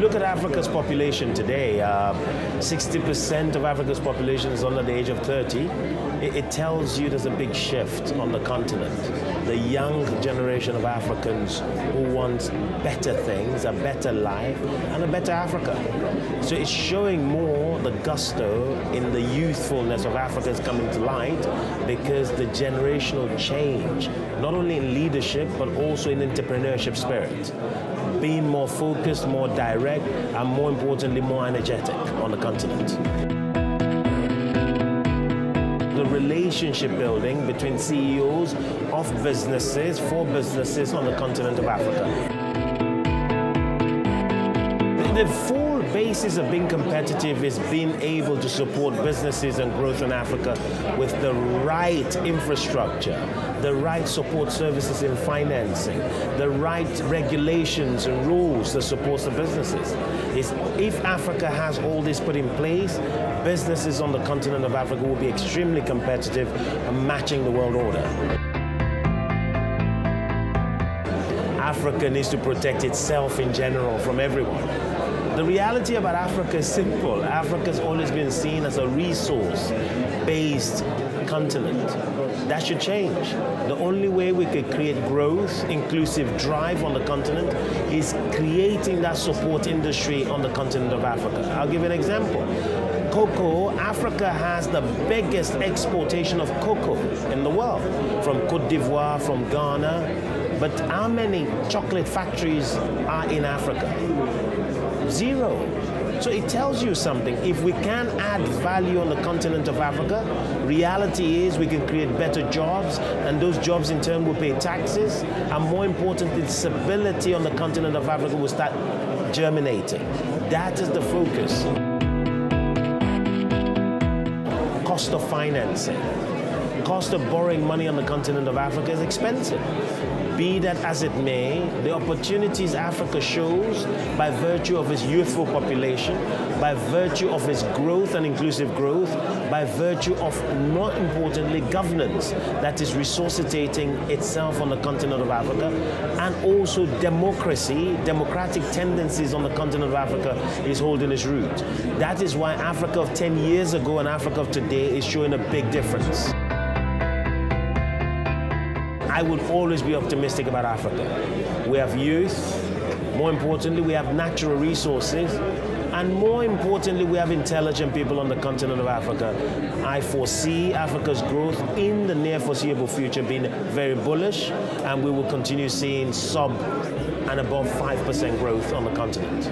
look at Africa's population today, 60% of Africa's population is under the age of 30. It tells you there's a big shift on the continent. The young generation of Africans who want better things, a better life, and a better Africa. So it's showing more the gusto in the youthfulness of Africa is coming to light, because the generational change, not only in leadership, but also in entrepreneurship spirit, being more focused, more direct, and more importantly, more energetic on the continent. The relationship building between CEOs of businesses for businesses on the continent of Africa. The full basis of being competitive is being able to support businesses and growth in Africa with the right infrastructure, the right support services in financing, the right regulations and rules that support the businesses. If Africa has all this put in place, businesses on the continent of Africa will be extremely competitive and matching the world order. Africa needs to protect itself in general from everyone. The reality about Africa is simple. Africa's always been seen as a resource-based continent. That should change. The only way we could create growth, inclusive drive on the continent is creating that support industry on the continent of Africa. I'll give you an example. Cocoa, Africa has the biggest exportation of cocoa in the world, from Cote d'Ivoire, from Ghana. But how many chocolate factories are in Africa? Zero. So it tells you something. If we can add value on the continent of Africa, reality is we can create better jobs, and those jobs in turn will pay taxes, and more importantly, stability on the continent of Africa will start germinating. That is the focus. Cost of financing. Cost of borrowing money on the continent of Africa is expensive. Be that as it may, the opportunities Africa shows by virtue of its youthful population, by virtue of its growth and inclusive growth, by virtue of, more importantly, governance that is resuscitating itself on the continent of Africa, and also democracy, democratic tendencies on the continent of Africa is holding its root. That is why Africa of 10 years ago and Africa of today is showing a big difference. I would always be optimistic about Africa. We have youth, more importantly, we have natural resources, and more importantly, we have intelligent people on the continent of Africa. I foresee Africa's growth in the near foreseeable future being very bullish, and we will continue seeing sub and above 5% growth on the continent.